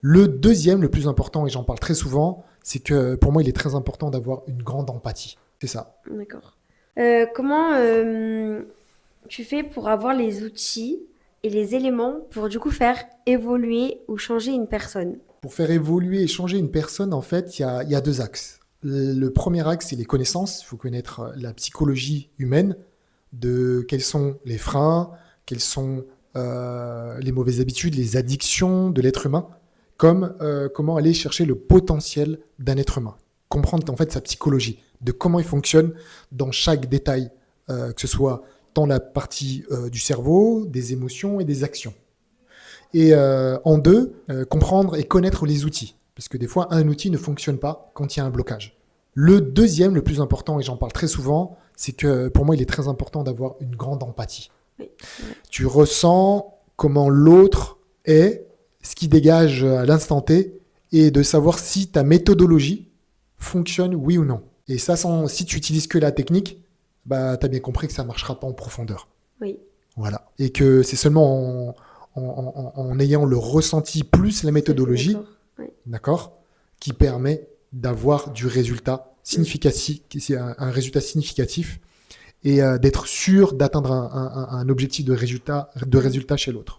Le deuxième, le plus important, et j'en parle très souvent, c'est que pour moi, il est très important d'avoir une grande empathie. C'est ça. D'accord. Comment tu fais pour avoir les outils et les éléments pour du coup faire évoluer ou changer une personne? Pour faire évoluer et changer une personne, en fait, il y a deux axes. Le premier axe, c'est les connaissances. Il faut connaître la psychologie humaine, de quels sont les freins, quelles sont les mauvaises habitudes, les addictions de l'être humain, comme comment aller chercher le potentiel d'un être humain. Comprendre en fait sa psychologie, de comment il fonctionne dans chaque détail, que ce soit dans la partie du cerveau, des émotions et des actions. Et en deux, comprendre et connaître les outils. Parce que des fois, un outil ne fonctionne pas quand il y a un blocage. Le deuxième, le plus important, et j'en parle très souvent, c'est que pour moi, il est très important d'avoir une grande empathie. Oui, c'est vrai. Tu ressens comment l'autre est, ce qui dégage à l'instant T, et de savoir si ta méthodologie fonctionne, oui ou non. Et ça, si tu utilises que la technique, bah, tu as bien compris que ça ne marchera pas en profondeur. Oui, Voilà. Et que c'est seulement en ayant le ressenti plus la tout à fait méthodologie, d'accord. Oui, d'accord, qui permet d'avoir du résultat mm, significatif, c'est un résultat significatif et d'être sûr d'atteindre un objectif de résultat oui. chez l'autre.